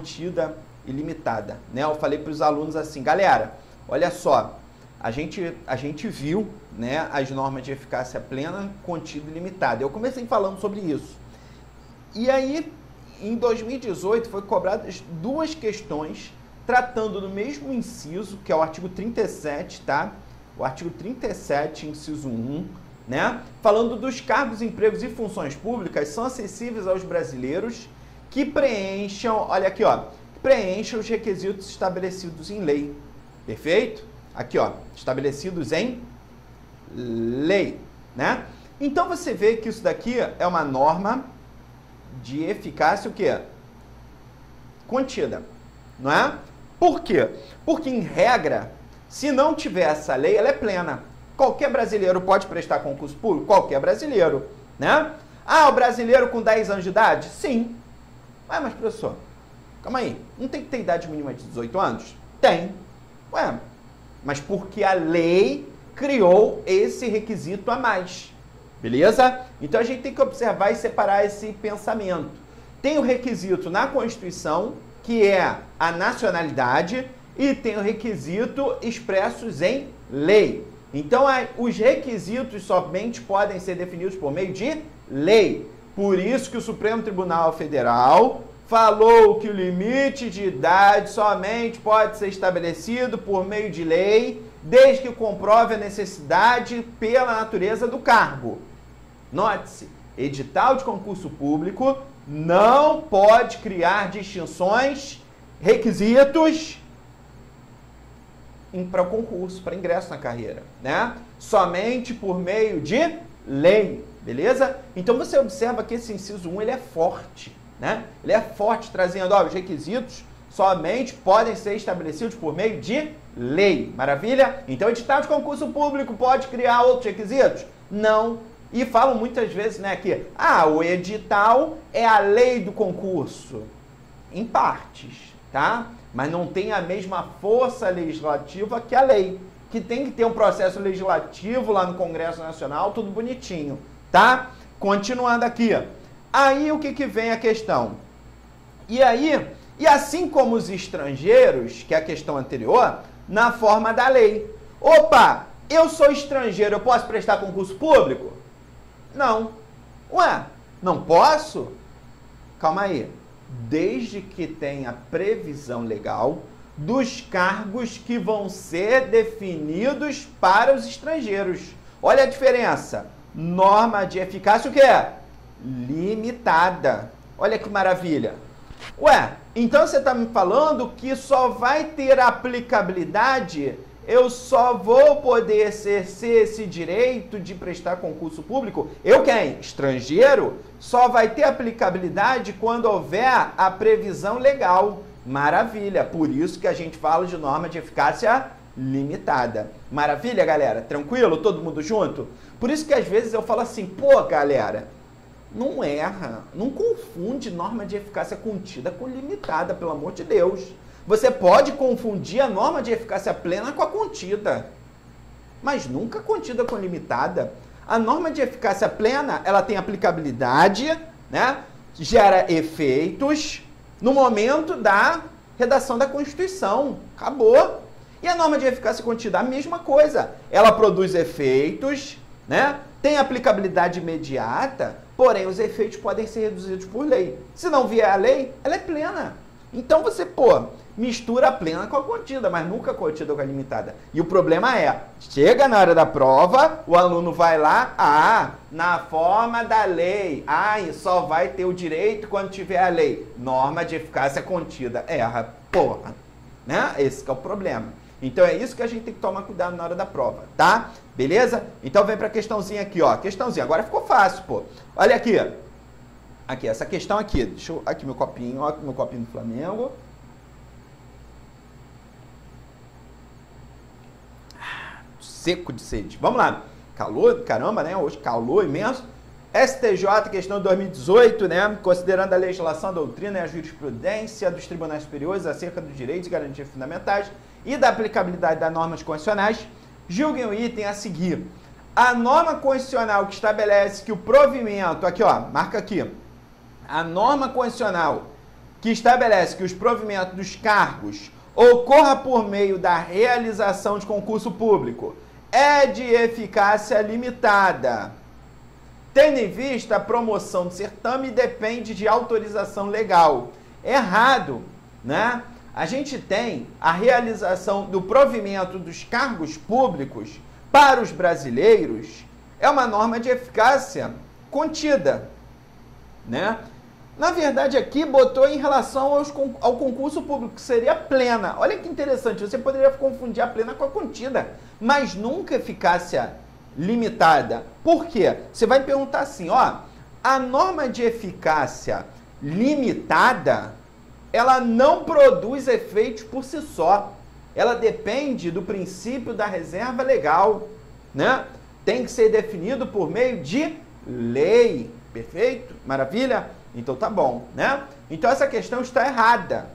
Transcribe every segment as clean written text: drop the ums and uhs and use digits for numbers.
contida e limitada, né? Eu falei para os alunos assim, galera, olha só, a gente viu, né, as normas de eficácia plena, contida e limitada. Eu comecei falando sobre isso. E aí, em 2018, foi cobradas duas questões tratando do mesmo inciso, que é o artigo 37, tá? O artigo 37, inciso 1, né? Falando dos cargos, empregos e funções públicas são acessíveis aos brasileiros que preencham, olha aqui, ó, preencham os requisitos estabelecidos em lei. Perfeito? Aqui, ó, estabelecidos em lei, né? Então você vê que isso daqui é uma norma de eficácia o quê? Contida, não é? Por quê? Porque em regra, se não tiver essa lei, ela é plena. Qualquer brasileiro pode prestar concurso público? Qualquer brasileiro, né? Ah, o brasileiro com 10 anos de idade? Sim. Ué, mas professor, calma aí, não tem que ter idade mínima de 18 anos? Tem. Ué, mas porque a lei criou esse requisito a mais. Beleza? Então a gente tem que observar e separar esse pensamento. Tem o requisito na Constituição, que é a nacionalidade, e tem o requisito expressos em lei. Então os requisitos somente podem ser definidos por meio de lei. Por isso que o Supremo Tribunal Federal falou que o limite de idade somente pode ser estabelecido por meio de lei, desde que comprove a necessidade pela natureza do cargo. Note-se, edital de concurso público não pode criar distinções, requisitos para o concurso, para ingresso na carreira, né? Somente por meio de lei, beleza? Então você observa que esse inciso 1, ele é forte, né? Ele é forte, trazendo, ó, os requisitos somente podem ser estabelecidos por meio de lei, maravilha? Então, edital de concurso público pode criar outros requisitos? Não. E falam muitas vezes, né, que o edital é a lei do concurso. Em partes, tá? Mas não tem a mesma força legislativa que a lei, que tem que ter um processo legislativo lá no Congresso Nacional, tudo bonitinho, tá? Continuando aqui. Aí o que vem a questão? E assim como os estrangeiros, que é a questão anterior, na forma da lei. Opa, eu sou estrangeiro, eu posso prestar concurso público? Não. Ué, não posso? Calma aí. Desde que tenha previsão legal dos cargos que vão ser definidos para os estrangeiros. Olha a diferença. Norma de eficácia o quê? Limitada. Olha que maravilha. Ué, então você está me falando que só vai ter aplicabilidade, eu só vou poder exercer esse direito de prestar concurso público? Eu quem? Estrangeiro? Só vai ter aplicabilidade quando houver a previsão legal. Maravilha, por isso que a gente fala de norma de eficácia limitada. Maravilha, galera? Tranquilo? Todo mundo junto? Por isso que às vezes eu falo assim, pô, galera, não erra, não confunde norma de eficácia contida com limitada, pelo amor de Deus. Você pode confundir a norma de eficácia plena com a contida, mas nunca contida com limitada. A norma de eficácia plena, ela tem aplicabilidade, né? Gera efeitos no momento da redação da Constituição. Acabou. E a norma de eficácia contida, a mesma coisa. Ela produz efeitos, né? Tem aplicabilidade imediata, porém os efeitos podem ser reduzidos por lei. Se não vier a lei, ela é plena. Então você, mistura a plena com a contida, mas nunca a contida com a limitada. E o problema é, chega na hora da prova, o aluno vai lá, na forma da lei, e só vai ter o direito quando tiver a lei. Norma de eficácia contida. Erra, né? Esse que é o problema. Então é isso que a gente tem que tomar cuidado na hora da prova, tá? Beleza? Então vem pra questãozinha aqui, ó. Questãozinha, agora ficou fácil, Olha aqui. Aqui, essa questão aqui. Deixa eu... Aqui meu copinho, ó. Aqui meu copinho do Flamengo. Seco de sede. Vamos lá. Calor, caramba, né? Hoje calor imenso. STJ, questão de 2018, né? Considerando a legislação, a doutrina e a jurisprudência dos tribunais superiores acerca dos direitos e garantias fundamentais e da aplicabilidade das normas constitucionais, julguem o item a seguir. A norma constitucional que estabelece que o provimento, aqui ó, marca aqui, a norma constitucional que estabelece que os provimentos dos cargos ocorra por meio da realização de concurso público é de eficácia limitada, tendo em vista a promoção do certame depende de autorização legal. Errado, né? A gente tem a realização do provimento dos cargos públicos para os brasileiros, é uma norma de eficácia contida, né? Na verdade, aqui botou em relação ao concurso público, que seria plena. Olha que interessante, você poderia confundir a plena com a contida, mas nunca eficácia limitada. Por quê? Você vai perguntar assim, ó, a norma de eficácia limitada, ela não produz efeitos por si só. Ela depende do princípio da reserva legal, né? Tem que ser definido por meio de lei. Perfeito? Maravilha? Então tá bom, né? Então essa questão está errada,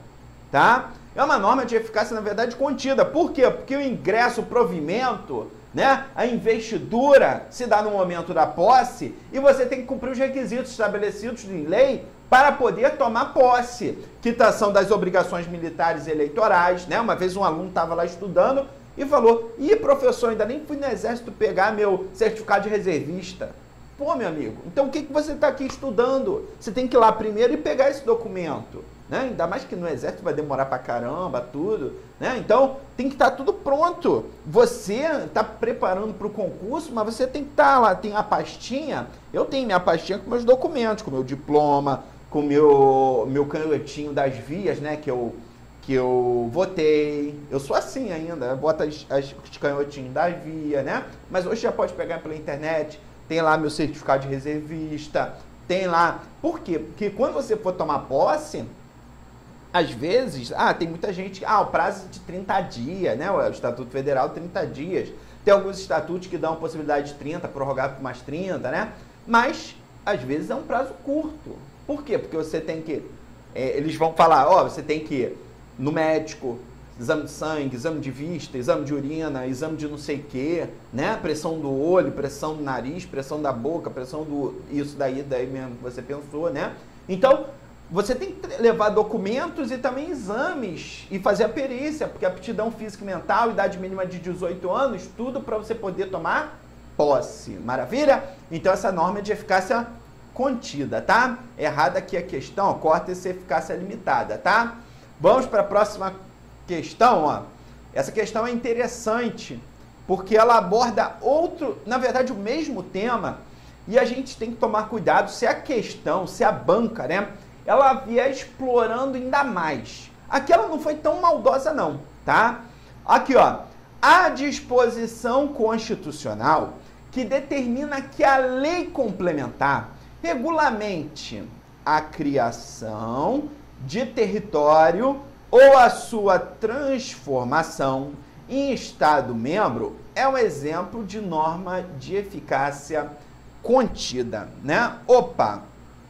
tá? É uma norma de eficácia, na verdade, contida. Por quê? Porque o ingresso, o provimento, né? A investidura se dá no momento da posse e você tem que cumprir os requisitos estabelecidos em lei para poder tomar posse. Quitação das obrigações militares e eleitorais, né? Uma vez um aluno estava lá estudando e falou, ih, professor, ainda nem fui no exército pegar meu certificado de reservista. Pô, meu amigo, então o que você está aqui estudando? Você tem que ir lá primeiro e pegar esse documento, né? Ainda mais que no exército vai demorar pra caramba, tudo, né? Então, tem que estar tudo pronto. Você está preparando para o concurso, mas você tem que estar lá, tem a pastinha, eu tenho minha pastinha com meus documentos, com meu diploma, com meu canhotinho das vias, né, que eu votei. Eu sou assim ainda, bota os canhotinhos das vias, né? Mas hoje já pode pegar pela internet. Tem lá meu certificado de reservista, tem lá... Por quê? Porque quando você for tomar posse, às vezes, tem muita gente... o prazo de 30 dias, né? O Estatuto Federal, 30 dias. Tem alguns estatutos que dão a possibilidade de 30, prorrogar por mais 30, né? Mas, às vezes, é um prazo curto. Por quê? Porque você tem que... eles vão falar, você tem que ir no médico... Exame de sangue, exame de vista, exame de urina, exame de não sei o quê, né? Pressão do olho, pressão do nariz, pressão da boca, pressão do... Isso daí mesmo que você pensou, né? Então, você tem que levar documentos e também exames e fazer a perícia, porque aptidão física e mental, idade mínima de 18 anos, tudo para você poder tomar posse. Maravilha? Então, essa norma é de eficácia contida, tá? Errada aqui a questão, corta essa eficácia limitada, tá? Vamos para a próxima questão, ó. Essa questão é interessante porque ela aborda na verdade, o mesmo tema, e a gente tem que tomar cuidado se a questão, se a banca, né, ela vier explorando ainda mais. Aqui ela não foi tão maldosa não, tá? Aqui, ó, a disposição constitucional que determina que a lei complementar regulamente a criação de território ou a sua transformação em Estado-membro é um exemplo de norma de eficácia contida, né? Opa,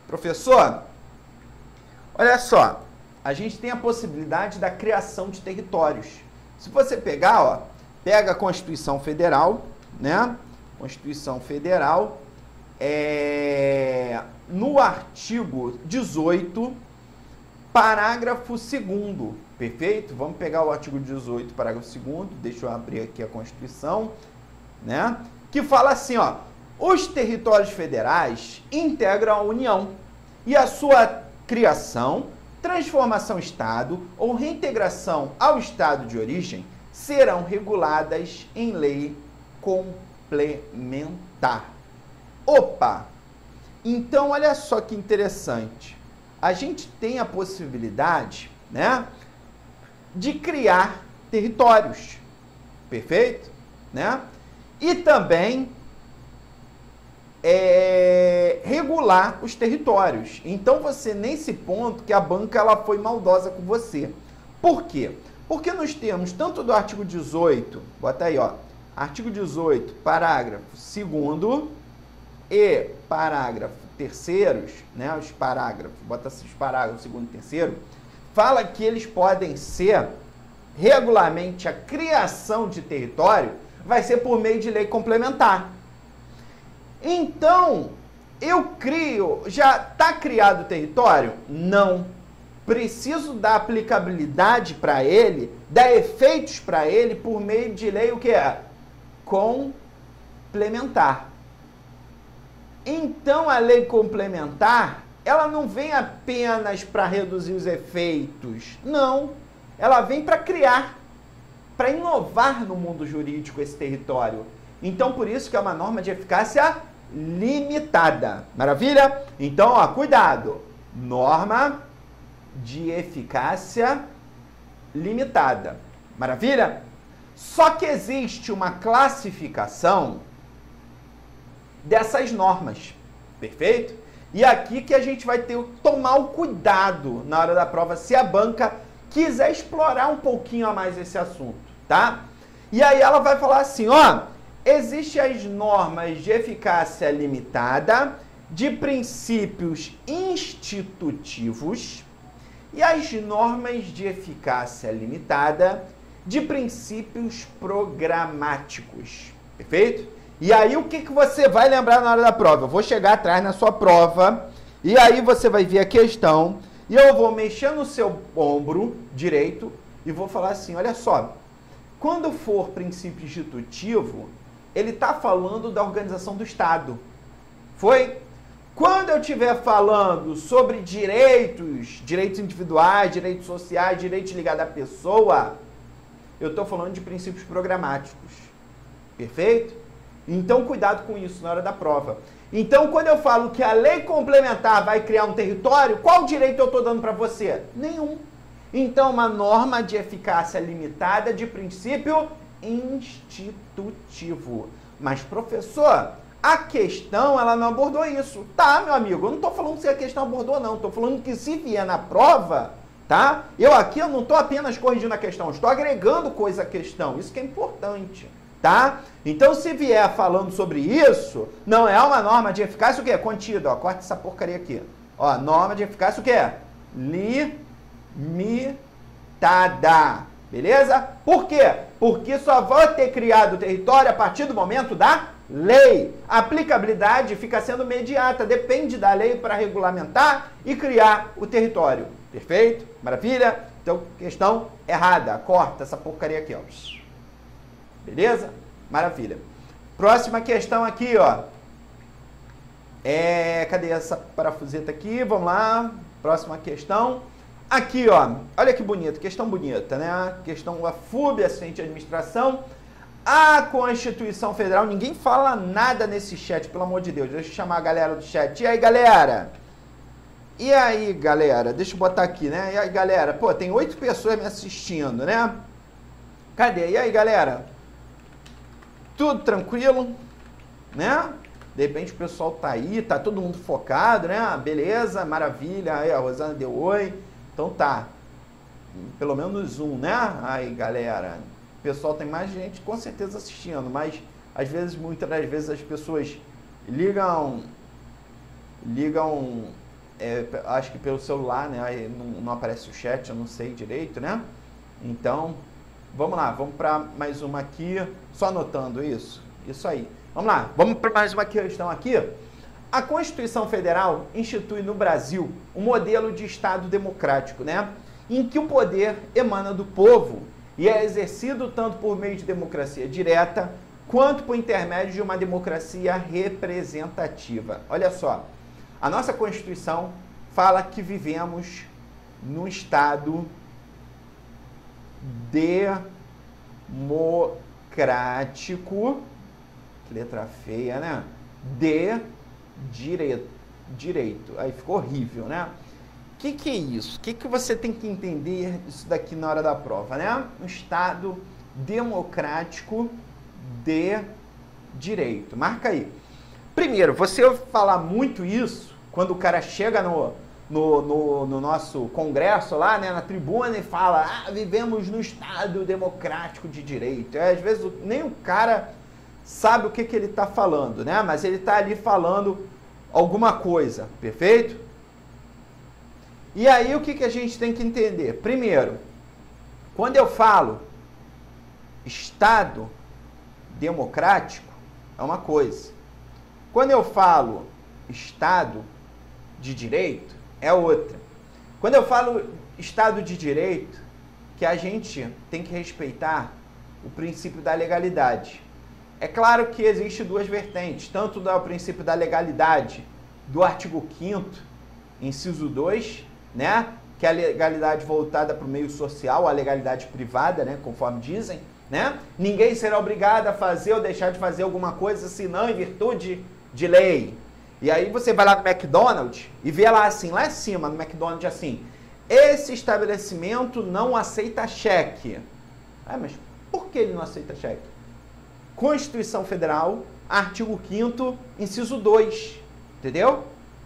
professor, olha só, a gente tem a possibilidade da criação de territórios. Se você pegar, ó, pega a Constituição Federal, né? Constituição Federal, no artigo 18, parágrafo 2º, perfeito? Vamos pegar o artigo 18, parágrafo 2º, deixa eu abrir aqui a Constituição, né? Que fala assim, ó, os territórios federais integram a União e a sua criação, transformação em Estado ou reintegração ao Estado de origem serão reguladas em lei complementar. Opa! Então, olha só que interessante. A gente tem a possibilidade, né, de criar territórios, perfeito? Né? E também regular os territórios. Então, você, nesse ponto, que a banca ela foi maldosa com você. Por quê? Porque nós temos, tanto do artigo 18, bota aí, ó, artigo 18, parágrafo 2º e parágrafo 3º, né, os parágrafos, bota os parágrafos 2º e 3º, fala que eles podem ser, regularmente, a criação de território vai ser por meio de lei complementar. Então, eu crio, já está criado o território? Não. preciso dar aplicabilidade para ele, dar efeitos para ele por meio de lei, o que é? Complementar. Então, a lei complementar, ela não vem apenas para reduzir os efeitos. Não. Ela vem para criar, para inovar no mundo jurídico esse território. Então, por isso que é uma norma de eficácia limitada. Maravilha? Então, ó, cuidado. Norma de eficácia limitada. Maravilha? Só que existe uma classificação dessas normas. Perfeito? E aqui que a gente vai ter que tomar o cuidado na hora da prova, se a banca quiser explorar um pouquinho a mais esse assunto, tá? E aí ela vai falar assim, ó, existem as normas de eficácia limitada, de princípios institutivos e as normas de eficácia limitada de princípios programáticos. Perfeito? E aí o que você vai lembrar na hora da prova? Eu vou chegar atrás na sua prova e aí você vai ver a questão e eu vou mexer no seu ombro direito e vou falar assim, olha só, quando for princípio institutivo, ele está falando da organização do Estado. Foi? Quando eu estiver falando sobre direitos individuais, direitos sociais, direitos ligados à pessoa, eu estou falando de princípios programáticos. Perfeito? Então, cuidado com isso na hora da prova. Então, quando eu falo que a lei complementar vai criar um território, qual direito eu estou dando para você? Nenhum. Então, uma norma de eficácia limitada de princípio institutivo. Mas, professor, a questão, ela não abordou isso. Tá, meu amigo, eu não estou falando se a questão abordou, não. Estou falando que se vier na prova, tá? Eu não estou apenas corrigindo a questão, estou agregando coisa à questão. Isso que é importante, tá? Então, se vier falando sobre isso, não é uma norma de eficácia o quê? Contida, ó, corta essa porcaria aqui. Ó, norma de eficácia o quê? Limitada. Beleza? Por quê? Porque só vai ter criado o território a partir do momento da lei. A aplicabilidade fica sendo imediata, depende da lei para regulamentar e criar o território. Perfeito? Maravilha? Então, questão errada. Corta essa porcaria aqui, ó. Beleza? Maravilha. Próxima questão aqui, ó. Cadê essa parafuseta aqui? Vamos lá. Próxima questão. Aqui, ó. Olha que bonito. Questão bonita, né? Questão da FUB, assistente de administração. A Constituição Federal. Ninguém fala nada nesse chat, pelo amor de Deus. Deixa eu chamar a galera do chat. E aí, galera? E aí, galera? Deixa eu botar aqui, né? E aí, galera? Pô, tem 8 pessoas me assistindo, né? Cadê? E aí, galera? Tudo tranquilo, né? De repente o pessoal tá aí, tá todo mundo focado, né? Beleza, maravilha. Aí a Rosana deu oi. Então tá. Pelo menos um, né? Aí, galera. O pessoal tem mais gente com certeza assistindo, mas às vezes, muitas das vezes as pessoas ligam, acho que pelo celular, né? Aí não aparece o chat, eu não sei direito, né? Então, vamos lá, vamos para mais uma aqui, só anotando isso. Isso aí. Vamos lá, vamos para mais uma questão aqui. A Constituição Federal institui no Brasil um modelo de Estado democrático, né? Em que o poder emana do povo e é exercido tanto por meio de democracia direta quanto por intermédio de uma democracia representativa. Olha só, a nossa Constituição fala que vivemos num Estado democrático, letra feia, né? De direito. Aí ficou horrível, né? O que é isso? O que você tem que entender isso daqui na hora da prova, né? Um Estado democrático de direito. Marca aí. Primeiro, você falar muito isso quando o cara chega no nosso congresso lá, né, na tribuna e fala, vivemos no Estado democrático de direito. Às vezes nem o cara sabe o que ele está falando, né? Mas ele está ali falando alguma coisa, perfeito? E aí o que a gente tem que entender? Primeiro, quando eu falo Estado democrático, é uma coisa. Quando eu falo Estado de direito, é outra. Quando eu falo Estado de Direito, que a gente tem que respeitar o princípio da legalidade. É claro que existe duas vertentes, tanto do princípio da legalidade do artigo 5º, inciso 2, né, que é a legalidade voltada para o meio social, a legalidade privada, né, conforme dizem, né? Ninguém será obrigado a fazer ou deixar de fazer alguma coisa senão em virtude de lei. E aí você vai lá no McDonald's e vê lá assim, lá em cima no McDonald's assim, esse estabelecimento não aceita cheque. Ah, mas por que ele não aceita cheque? Constituição Federal, artigo 5º, inciso 2. Entendeu?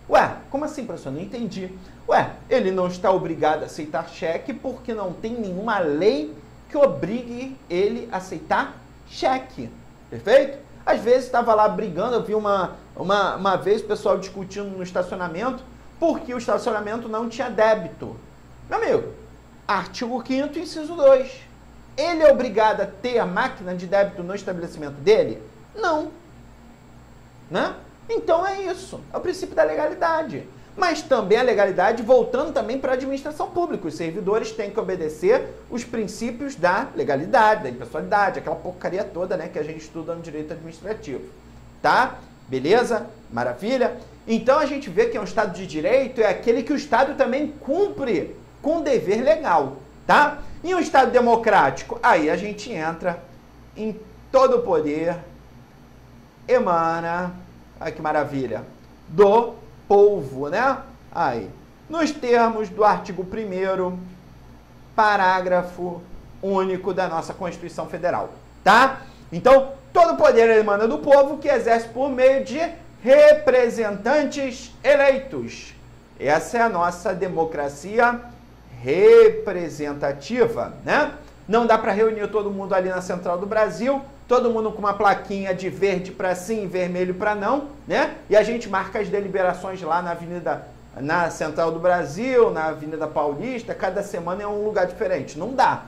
Ué, como assim, professor? Não entendi. Ué, ele não está obrigado a aceitar cheque porque não tem nenhuma lei que obrigue ele a aceitar cheque. Perfeito? Às vezes estava lá brigando, eu vi uma vez o pessoal discutindo no estacionamento porque o estacionamento não tinha débito. Meu amigo, artigo 5º, inciso 2. Ele é obrigado a ter a máquina de débito no estabelecimento dele? Não. Né? Então é isso. É o princípio da legalidade. Mas também a legalidade voltando também para a administração pública. Os servidores têm que obedecer os princípios da legalidade, da impessoalidade, aquela porcaria toda, né, que a gente estuda no direito administrativo. Tá? Beleza? Maravilha? Então a gente vê que é um Estado de Direito, é aquele que o Estado também cumpre com dever legal. Tá? E um Estado democrático? Aí a gente entra em todo o poder, emana, olha que maravilha, do povo, né? Aí, nos termos do artigo 1º, parágrafo único da nossa Constituição Federal, tá? Então, todo o poder emana do povo que exerce por meio de representantes eleitos. Essa é a nossa democracia representativa, né? Não dá para reunir todo mundo ali na Central do Brasil, todo mundo com uma plaquinha de verde para sim e vermelho para não, né? E a gente marca as deliberações lá na Central do Brasil, na Avenida Paulista, cada semana é um lugar diferente. Não dá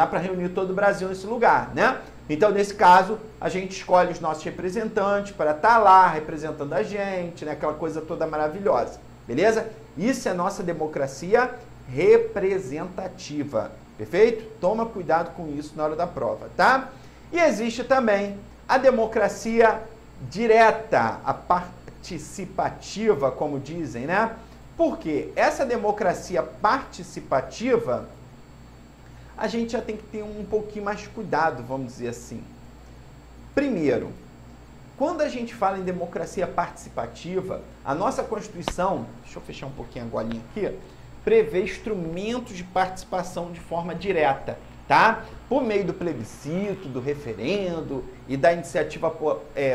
para reunir todo o Brasil nesse lugar, né? Então, nesse caso, a gente escolhe os nossos representantes para estar lá representando a gente, né? Aquela coisa toda maravilhosa, beleza? Isso é nossa democracia representativa, perfeito? Toma cuidado com isso na hora da prova, tá? E existe também a democracia direta, a participativa, como dizem, né? Porque essa democracia participativa, a gente já tem que ter um pouquinho mais cuidado, vamos dizer assim. Primeiro, quando a gente fala em democracia participativa, a nossa Constituição, deixa eu fechar um pouquinho a golinha aqui, prevê instrumentos de participação de forma direta, tá? Por meio do plebiscito, do referendo e da iniciativa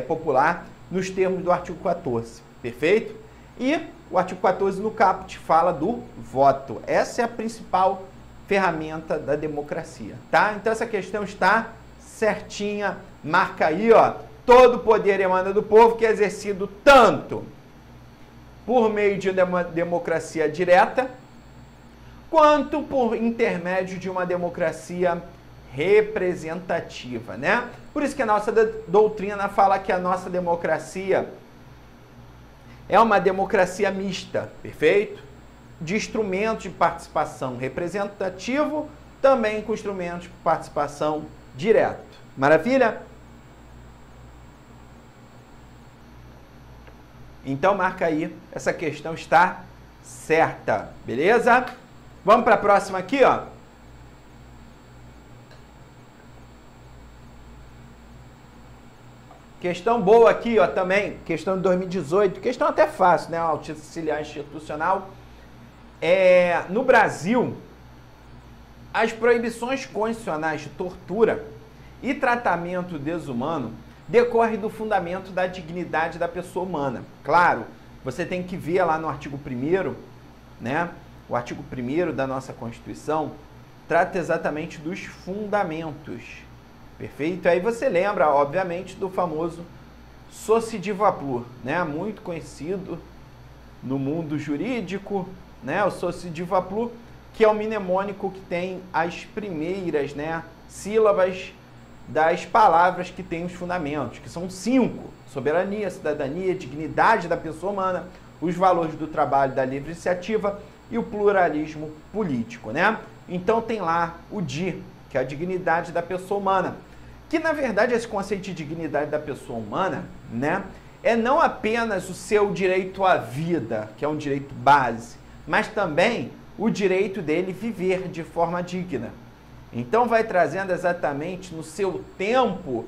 popular, nos termos do artigo 14, perfeito? E o artigo 14 no caput fala do voto. Essa é a principal ferramenta da democracia, tá? Então essa questão está certinha, marca aí, ó, todo o poder emana do povo que é exercido tanto por meio de uma democracia direta, quanto por intermédio de uma democracia representativa, né? Por isso que a nossa doutrina fala que a nossa democracia é uma democracia mista, perfeito? De instrumentos de participação representativo, também com instrumentos de participação direto. Maravilha? Então marca aí, essa questão está certa, beleza? Vamos para a próxima aqui, ó. Questão boa aqui, ó, também, questão de 2018, questão até fácil, né, auxiliar institucional. No Brasil, as proibições constitucionais de tortura e tratamento desumano decorrem do fundamento da dignidade da pessoa humana. Claro, você tem que ver lá no artigo 1º, né, o artigo 1º da nossa Constituição trata exatamente dos fundamentos. Perfeito? Aí você lembra, obviamente, do famoso Soci di Vapor, né? Muito conhecido no mundo jurídico, né? O Soci di Vapor, que é o mnemônico que tem as primeiras, né, sílabas das palavras que tem os fundamentos, que são 5: soberania, cidadania, dignidade da pessoa humana, os valores do trabalho, da livre iniciativa e o pluralismo político, né? Então tem lá o DI, que é a dignidade da pessoa humana, que na verdade esse conceito de dignidade da pessoa humana, né, é não apenas o seu direito à vida, que é um direito base, mas também o direito dele viver de forma digna. Então vai trazendo exatamente no seu tempo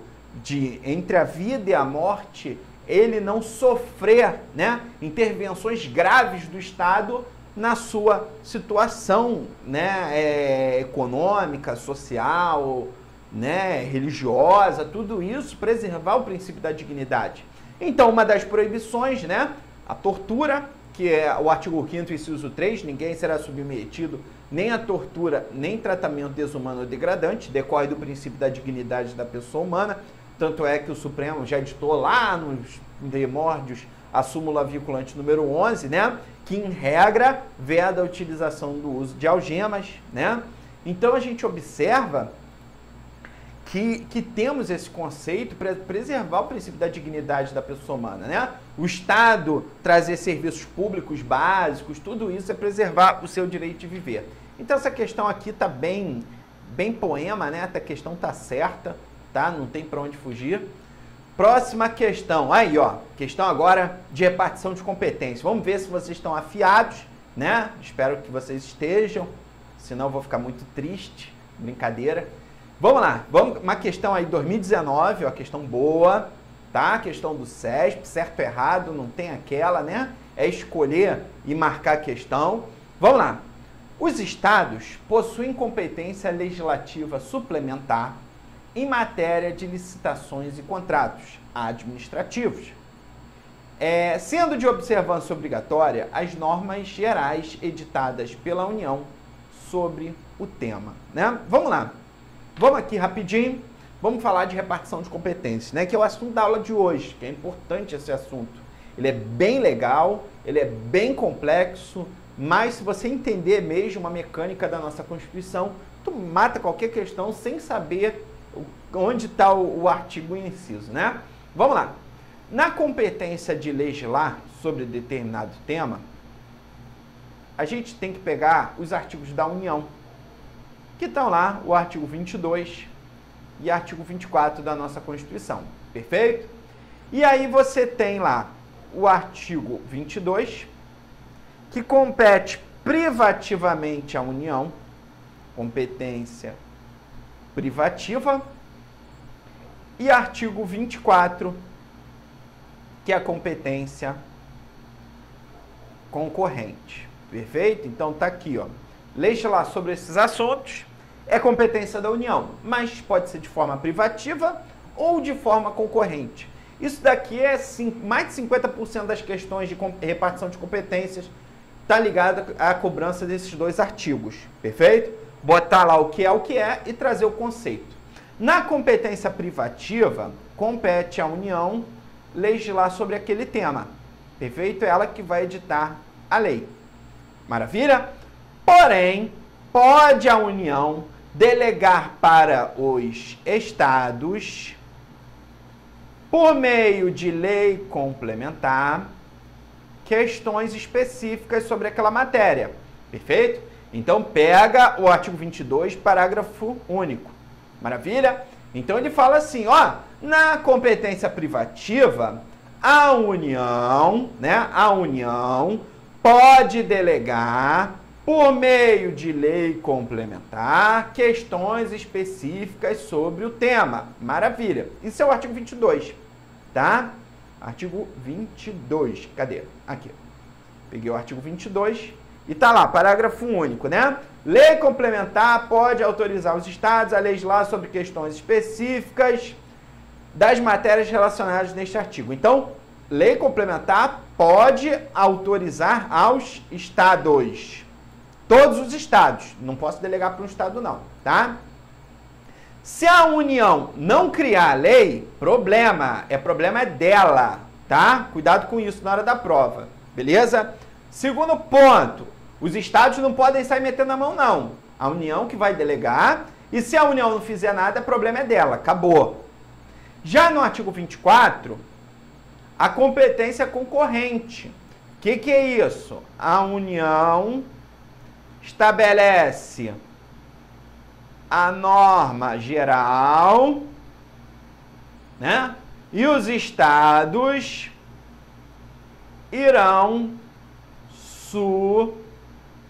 entre a vida e a morte, ele não sofrer, né, intervenções graves do Estado na sua situação, né, econômica, social, né, religiosa, tudo isso, preservar o princípio da dignidade. Então, uma das proibições, né, a tortura, que é o artigo 5º, inciso 3, ninguém será submetido nem a tortura, nem tratamento desumano ou degradante, decorre do princípio da dignidade da pessoa humana, tanto é que o Supremo já editou lá nos primórdios a súmula vinculante número 11, né, que em regra veda a utilização do uso de algemas, né? Então a gente observa que temos esse conceito para preservar o princípio da dignidade da pessoa humana, né? O Estado trazer serviços públicos básicos, tudo isso é preservar o seu direito de viver. Então essa questão aqui está bem poema, né? Essa questão está certa, tá? Não tem para onde fugir. Próxima questão, aí ó, questão agora de repartição de competências. Vamos ver se vocês estão afiados, né? Espero que vocês estejam, senão eu vou ficar muito triste, brincadeira. Vamos lá, uma questão aí 2019, ó, questão boa, tá? Questão do CESP, certo ou errado, não tem aquela, né? É escolher e marcar a questão. Vamos lá. Os estados possuem competência legislativa suplementar em matéria de licitações e contratos administrativos, sendo de observância obrigatória as normas gerais editadas pela União sobre o tema, né? Vamos lá, vamos aqui rapidinho, vamos falar de repartição de competências, né? Que é o assunto da aula de hoje, que é importante esse assunto. Ele é bem legal, ele é bem complexo, mas se você entender mesmo a mecânica da nossa Constituição, tu mata qualquer questão sem saber onde está o artigo e inciso, né? Vamos lá. Na competência de legislar sobre determinado tema, a gente tem que pegar os artigos da União, que estão lá, o artigo 22 e artigo 24 da nossa Constituição, perfeito? E aí você tem lá o artigo 22, que compete privativamente à União, competência privativa, e artigo 24, que é a competência concorrente. Perfeito? Então tá aqui, ó. Legislar sobre esses assuntos é competência da União, mas pode ser de forma privativa ou de forma concorrente. Isso daqui é mais de 50% das questões de repartição de competências está ligado à cobrança desses dois artigos. Perfeito? Botar lá o que é e trazer o conceito. Na competência privativa, compete à União legislar sobre aquele tema. Perfeito? É ela que vai editar a lei. Maravilha? Porém, pode a União delegar para os estados, por meio de lei complementar, questões específicas sobre aquela matéria. Perfeito? Então, pega o artigo 22, parágrafo único. Maravilha? Então, ele fala assim, ó, na competência privativa, a União, né, a União pode delegar, por meio de lei complementar, questões específicas sobre o tema. Maravilha. Isso é o artigo 22, tá? Artigo 22. Cadê? Aqui. Peguei o artigo 22 e tá lá, parágrafo único, né? Lei complementar pode autorizar os estados a legislar sobre questões específicas das matérias relacionadas neste artigo. Então, lei complementar pode autorizar aos estados. Todos os estados. Não posso delegar para um estado não, tá? Se a União não criar a lei, problema é dela, tá? Cuidado com isso na hora da prova, beleza? Segundo ponto, os estados não podem sair metendo a mão não. A União que vai delegar, e se a União não fizer nada, problema é dela, acabou. Já no artigo 24, a competência concorrente. O que é isso? A União estabelece a norma geral, né? E os estados irão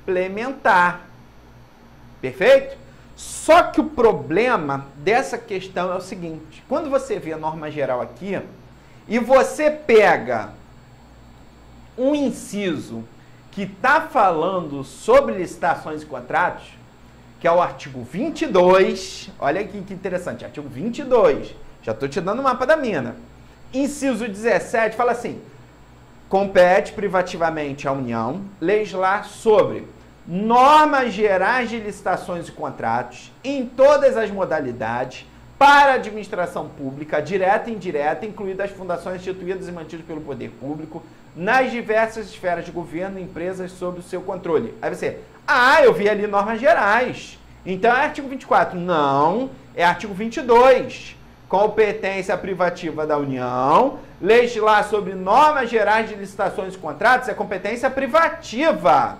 suplementar. Perfeito? Só que o problema dessa questão é o seguinte: quando você vê a norma geral aqui e você pega um inciso que está falando sobre licitações e contratos, que é o artigo 22, olha aqui que interessante, artigo 22, já estou te dando o mapa da mina. Inciso 17 fala assim: compete privativamente à União legislar sobre normas gerais de licitações e contratos em todas as modalidades para a administração pública, direta e indireta, incluídas as fundações instituídas e mantidas pelo poder público, nas diversas esferas de governo e empresas sob o seu controle. Aí você, eu vi ali normas gerais. Então é artigo 24. Não, é artigo 22. Competência privativa da União, legislar sobre normas gerais de licitações e contratos é competência privativa.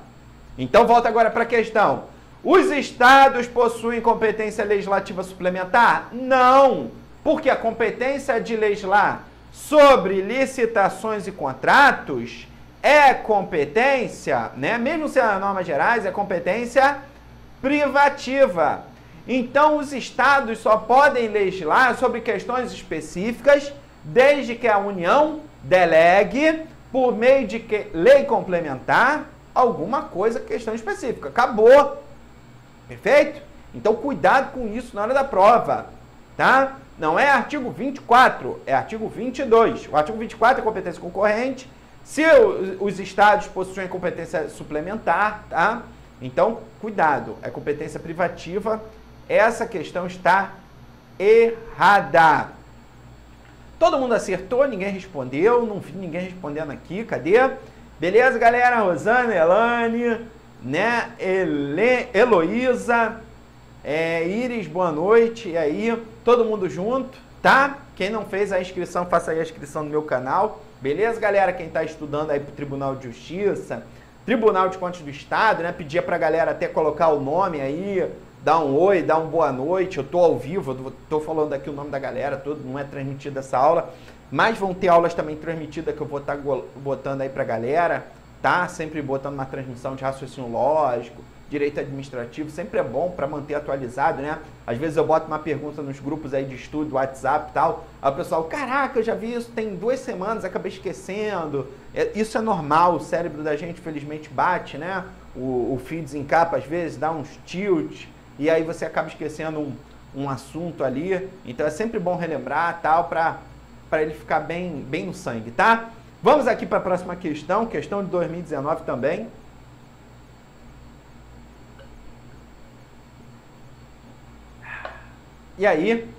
Então volta agora para a questão. Os estados possuem competência legislativa suplementar? Não, porque a competência de legislar sobre licitações e contratos é competência, né? Mesmo sendo normas gerais, é competência privativa. Então, os estados só podem legislar sobre questões específicas desde que a União delegue, por meio de lei complementar, alguma coisa, questão específica. Acabou. Perfeito? Então, cuidado com isso na hora da prova, tá? Não é artigo 24, é artigo 22. O artigo 24 é competência concorrente. Se os estados possuem competência suplementar, tá? Então, cuidado, é competência privativa. Essa questão está errada. Todo mundo acertou, ninguém respondeu, não vi ninguém respondendo aqui, cadê? Beleza, galera? Rosana, Elane, né? Heloísa, Iris, boa noite. E aí, todo mundo junto, tá? Quem não fez a inscrição, faça aí a inscrição no meu canal. Beleza, galera? Quem está estudando aí para o Tribunal de Justiça, Tribunal de Contas do Estado, né? Pedia para a galera até colocar o nome aí, dar um oi, dar uma boa noite. Eu tô ao vivo, eu tô falando aqui o nome da galera, não é transmitida essa aula, mas vão ter aulas também transmitidas que eu vou estar botando aí pra galera, tá? Sempre botando uma transmissão de raciocínio lógico, direito administrativo, sempre é bom para manter atualizado, né? Às vezes eu boto uma pergunta nos grupos aí de estudo, WhatsApp e tal, aí o pessoal, caraca, eu já vi isso tem 2 semanas, acabei esquecendo. Isso é normal, o cérebro da gente, felizmente, bate, né? O fio desencapa, às vezes, dá uns tilt, e aí você acaba esquecendo um assunto ali. Então é sempre bom relembrar, tal, para ele ficar bem no sangue, tá? Vamos aqui para a próxima questão, questão de 2019 também. E aí,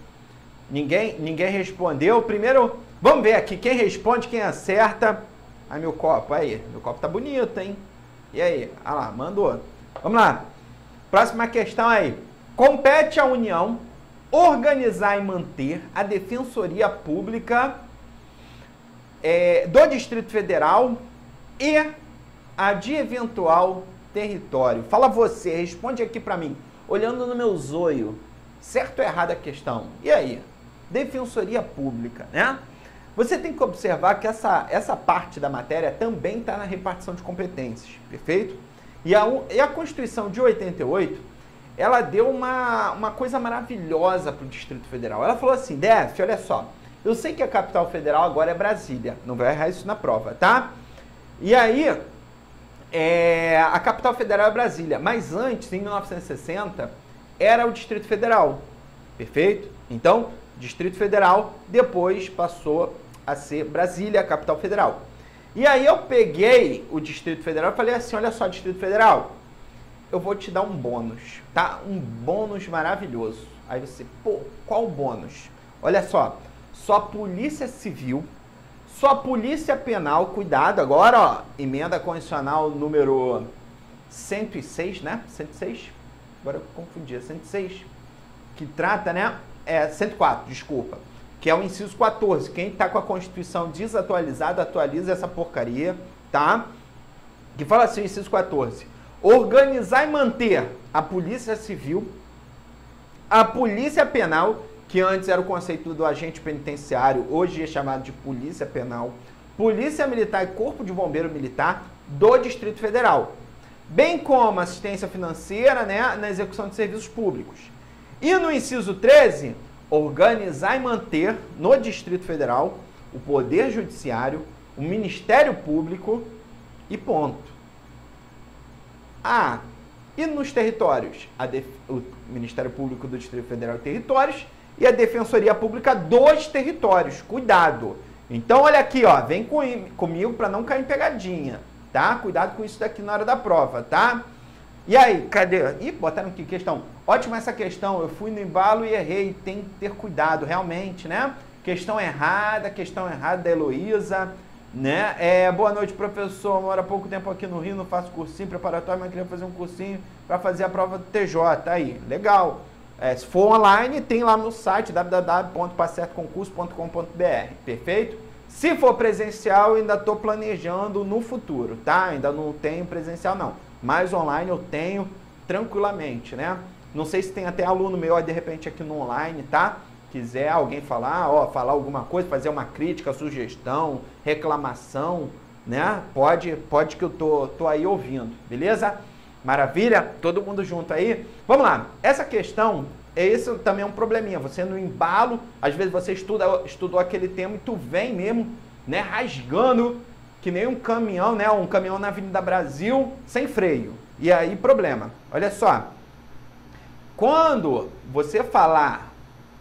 ninguém respondeu. Primeiro, vamos ver aqui quem responde, quem acerta. Ai, meu copo, aí, meu copo tá bonito, hein? E aí, olha lá, mandou. Vamos lá. Próxima questão aí. Compete à União organizar e manter a Defensoria Pública do Distrito Federal e a de eventual território. Fala você, responde aqui para mim, olhando no meu zoio. Certo ou errado a questão? E aí? Defensoria Pública, né? Você tem que observar que essa parte da matéria também está na repartição de competências, perfeito? E a Constituição de 88, ela deu uma coisa maravilhosa para o Distrito Federal. Ela falou assim, DF, olha só, eu sei que a capital federal agora é Brasília, não vai errar isso na prova, tá? E aí, a capital federal é Brasília, mas antes, em 1960, era o Distrito Federal, perfeito? Então, Distrito Federal, depois passou a ser Brasília, a capital federal. E aí eu peguei o Distrito Federal e falei assim, olha só, Distrito Federal, eu vou te dar um bônus, tá? Um bônus maravilhoso. Aí você, pô, qual bônus? Olha só, só Polícia Civil, só Polícia Penal, cuidado agora, ó, emenda constitucional número 106, né? 106? Agora eu confundi, é 106, que trata, né? 104, desculpa, que é o inciso 14. Quem está com a Constituição desatualizada, atualiza essa porcaria, tá? Que fala assim, inciso 14. organizar e manter a Polícia Civil, a Polícia Penal, que antes era o conceito do agente penitenciário, hoje é chamado de Polícia Penal, Polícia Militar e Corpo de Bombeiro Militar do Distrito Federal, bem como assistência financeira, né, na execução de serviços públicos. E no inciso 13, organizar e manter no Distrito Federal o Poder Judiciário, o Ministério Público e ponto. Ah, e nos territórios? O Ministério Público do Distrito Federal e Territórios e a Defensoria Pública dos Territórios. Cuidado! Então, olha aqui, ó, vem comigo para não cair em pegadinha, tá? Cuidado com isso daqui na hora da prova, tá? E aí, cadê? Ih, botaram aqui questão. Ótima essa questão, eu fui no embalo e errei, tem que ter cuidado, realmente, né? Questão errada da Heloísa, né? Boa noite, professor, moro há pouco tempo aqui no Rio, não faço cursinho preparatório, mas queria fazer um cursinho para fazer a prova do TJ, aí, legal. Se for online, tem lá no site www.passertoconcurso.com.br, perfeito? Se for presencial, ainda estou planejando no futuro, tá? Ainda não tenho presencial não, mas online eu tenho tranquilamente, né? Não sei se tem até aluno meu, de repente, aqui no online, tá? Quiser alguém falar, ó, falar alguma coisa, fazer uma crítica, sugestão, reclamação, né? Pode que eu tô aí ouvindo, beleza? Maravilha? Todo mundo junto aí? Vamos lá. Essa questão, esse também é um probleminha. Você no embalo, às vezes você estudou aquele tema e tu vem mesmo, né, rasgando, que nem um caminhão, né? Um caminhão na Avenida Brasil, sem freio. E aí, problema. Olha só. Quando você falar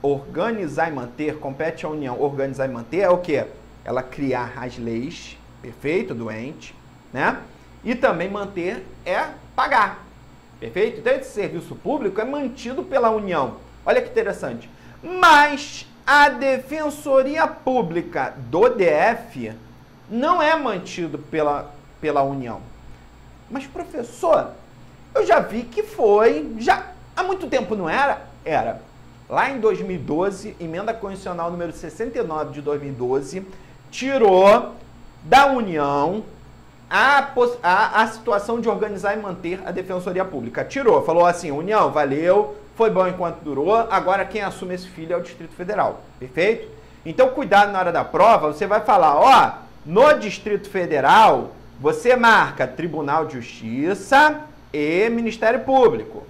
organizar e manter, compete à União organizar e manter, é o quê? Ela criar as leis, perfeito, doente, né? E também manter é pagar, perfeito? Então, esse serviço público é mantido pela União. Olha que interessante. Mas a Defensoria Pública do DF não é mantido pela União. Mas, professor, eu já vi que foi, já há muito tempo não era? Era. Lá em 2012, emenda constitucional número 69 de 2012, tirou da União a situação de organizar e manter a Defensoria Pública. Tirou, falou assim, União, valeu, foi bom enquanto durou, agora quem assume esse filho é o Distrito Federal, perfeito? Então, cuidado na hora da prova, você vai falar, ó, no Distrito Federal, você marca Tribunal de Justiça e Ministério Público.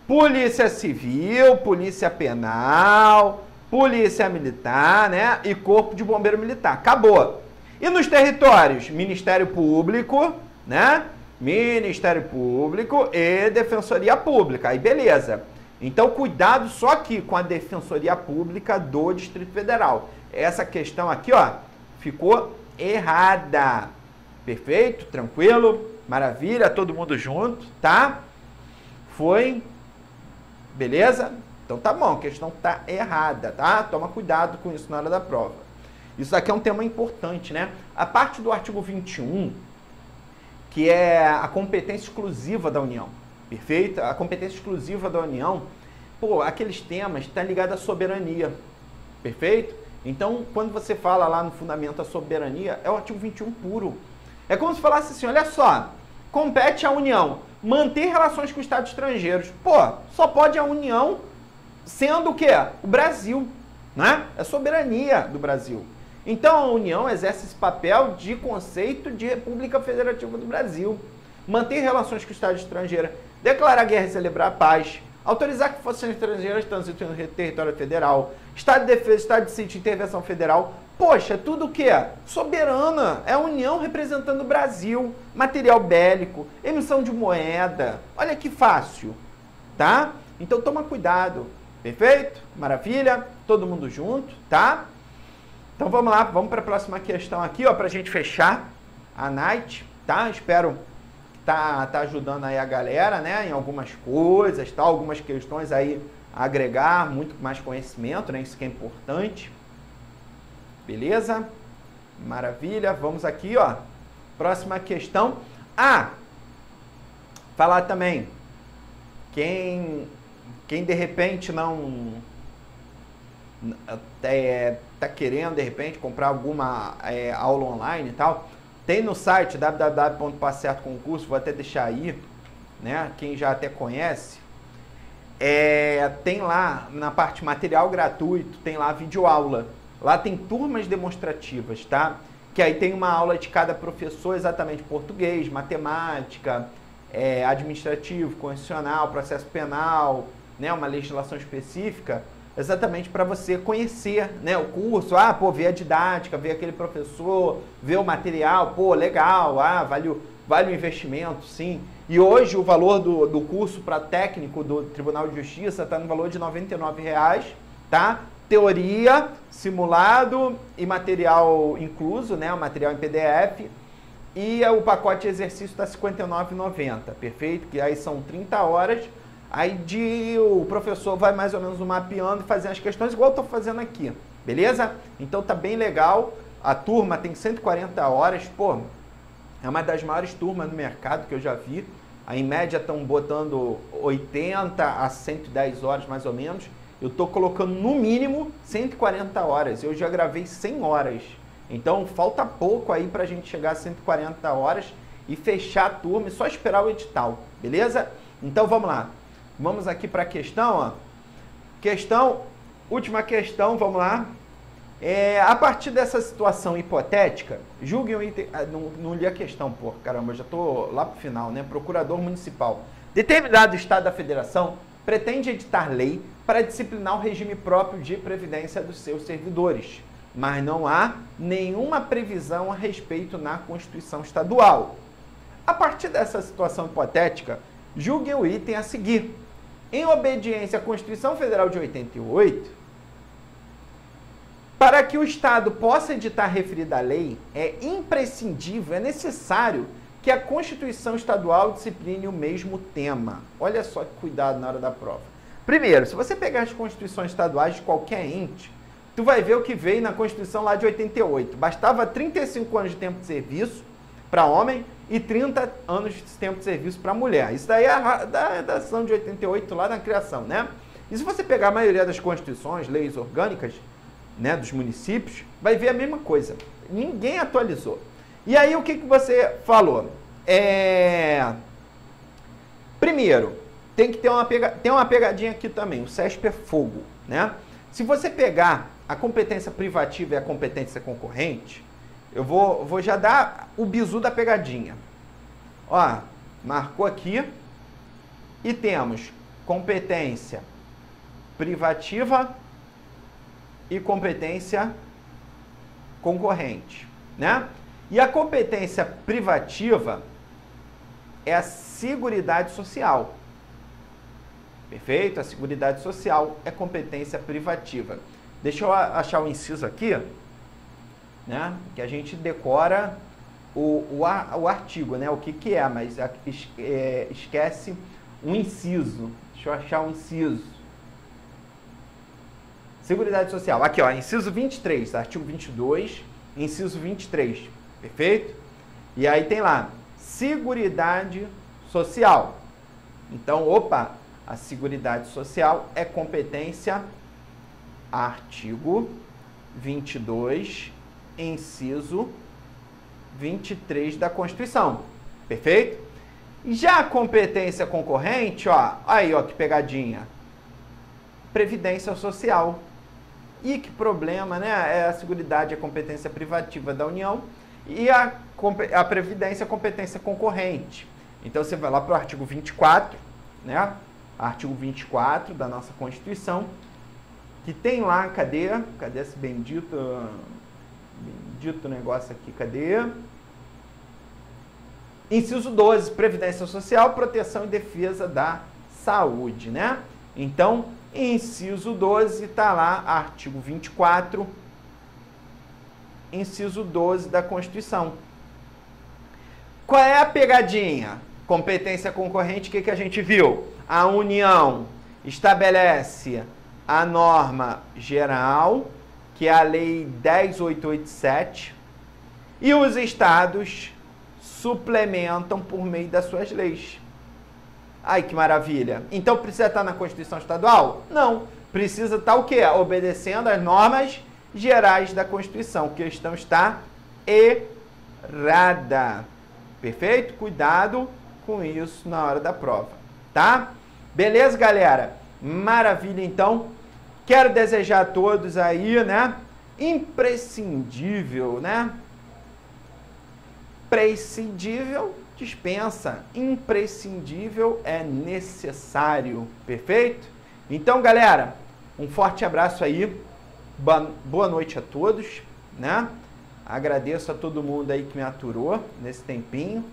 Polícia Civil, Polícia Penal, Polícia Militar, né? E Corpo de Bombeiro Militar. Acabou. E nos territórios? Ministério Público, né? Ministério Público e Defensoria Pública. Aí beleza. Então, cuidado só aqui com a Defensoria Pública do Distrito Federal. Essa questão aqui, ó, ficou errada. Perfeito? Tranquilo? Maravilha? Todo mundo junto, tá? Foi... Beleza? Então tá bom, a questão tá errada, tá? Toma cuidado com isso na hora da prova. Isso aqui é um tema importante, né? A parte do artigo 21, que é a competência exclusiva da União, perfeito? A competência exclusiva da União, pô, aqueles temas estão ligados à soberania, perfeito? Então, quando você fala lá no fundamento da soberania, é o artigo 21 puro. É como se falasse assim, olha só, compete à União manter relações com Estados estrangeiros. Pô, só pode a União sendo o quê? O Brasil, né? É soberania do Brasil. Então, a União exerce esse papel de conceito de República Federativa do Brasil. Manter relações com Estados estrangeiros, declarar guerra e celebrar a paz, autorizar que forças estrangeiras transitem no território federal, Estado de defesa, Estado de sítio, intervenção federal. Poxa, tudo o que é? Soberana, é a União representando o Brasil, material bélico, emissão de moeda, olha que fácil, tá? Então toma cuidado, perfeito? Maravilha? Todo mundo junto, tá? Então vamos lá, vamos para a próxima questão aqui, ó, pra gente fechar a night, tá? Espero tá ajudando aí a galera, né, em algumas coisas, tá? Algumas questões aí a agregar muito mais conhecimento, né? Isso que é importante. Beleza? Maravilha. Vamos aqui, ó. Próxima questão. Falar também. Quem de repente não tá querendo de repente comprar alguma aula online e tal, tem no site www.passertoconcurso, vou até deixar aí, né? Quem já até conhece, tem lá na parte material gratuito, tem lá videoaula. Lá tem turmas demonstrativas, tá? Que aí tem uma aula de cada professor, exatamente português, matemática, administrativo, constitucional, processo penal, né? Uma legislação específica, exatamente para você conhecer, né, o curso, ver a didática, ver aquele professor, ver o material, legal, vale o investimento, sim. E hoje o valor do curso para técnico do Tribunal de Justiça está no valor de R$ 99,00, tá? Teoria, simulado e material incluso, né, o material em PDF. E o pacote de exercício está R$ 59,90, perfeito? Que aí são 30 horas. Aí o professor vai mais ou menos mapeando e fazendo as questões igual eu estou fazendo aqui, beleza? Então tá bem legal, a turma tem 140 horas, é uma das maiores turmas no mercado que eu já vi. Em média estão botando 80 a 110 horas mais ou menos. Eu estou colocando no mínimo 140 horas, eu já gravei 100 horas. Então falta pouco aí para a gente chegar a 140 horas e fechar a turma e só esperar o edital, beleza? Então vamos lá. Vamos aqui para a questão, última questão, vamos lá. A partir dessa situação hipotética, julguem o item... não li a questão, caramba, eu já estou lá para o final, né? Procurador municipal. Determinado Estado da Federação pretende editar lei para disciplinar o regime próprio de previdência dos seus servidores, mas não há nenhuma previsão a respeito na Constituição Estadual. A partir dessa situação hipotética, julguem o item a seguir. Em obediência à Constituição Federal de 88, para que o Estado possa editar a referida lei, é imprescindível, é necessário que a Constituição Estadual discipline o mesmo tema. Olha só que cuidado na hora da prova. Primeiro, se você pegar as constituições estaduais de qualquer ente, tu vai ver o que veio na Constituição lá de 88. Bastava 35 anos de tempo de serviço para homem e 30 anos de tempo de serviço para mulher. Isso daí é da redação de 88 lá na criação, né? E se você pegar a maioria das constituições, leis orgânicas, né, dos municípios, vai ver a mesma coisa. Ninguém atualizou. E aí o que você falou? Primeiro, tem que ter uma pegadinha aqui também. O CESP é fogo, né? Se você pegar a competência privativa e a competência concorrente, eu vou já dar o bizu da pegadinha. Ó, marcou aqui. E temos competência privativa e competência concorrente, né? E a competência privativa é a Seguridade Social. Perfeito? A Seguridade Social é competência privativa. Deixa eu achar o inciso aqui, né? Que a gente decora o artigo, né? O que é, mas esquece um inciso. Deixa eu achar um inciso. Seguridade Social. Aqui, ó, inciso 23, artigo 22, inciso 23. Perfeito? E aí tem lá, Seguridade Social. Então, a Seguridade Social é competência, artigo 22, inciso 23 da Constituição. Perfeito? Já a competência concorrente, aí, que pegadinha. Previdência Social. E que problema, né? A Seguridade é competência privativa da União e a Previdência é competência concorrente. Então, você vai lá para o artigo 24, né? Artigo 24 da nossa Constituição, que tem lá, cadê esse bendito negócio aqui, cadê? Inciso 12, Previdência Social, proteção e defesa da saúde, né? Então, inciso 12 está lá, artigo 24, inciso 12 da Constituição. Qual é a pegadinha? Competência concorrente, o que a gente viu? A União estabelece a norma geral, que é a Lei 10.887, e os estados suplementam por meio das suas leis. Ai, que maravilha. Então precisa estar na Constituição Estadual? Não. Precisa estar o quê? Obedecendo às normas gerais da Constituição. A questão está errada. Perfeito? Cuidado com isso na hora da prova, tá? Beleza, galera? Maravilha, então. Quero desejar a todos aí, né? Imprescindível, né? Prescindível dispensa. Imprescindível é necessário. Perfeito? Então, galera, um forte abraço aí. Boa noite a todos, né? Agradeço a todo mundo aí que me aturou nesse tempinho.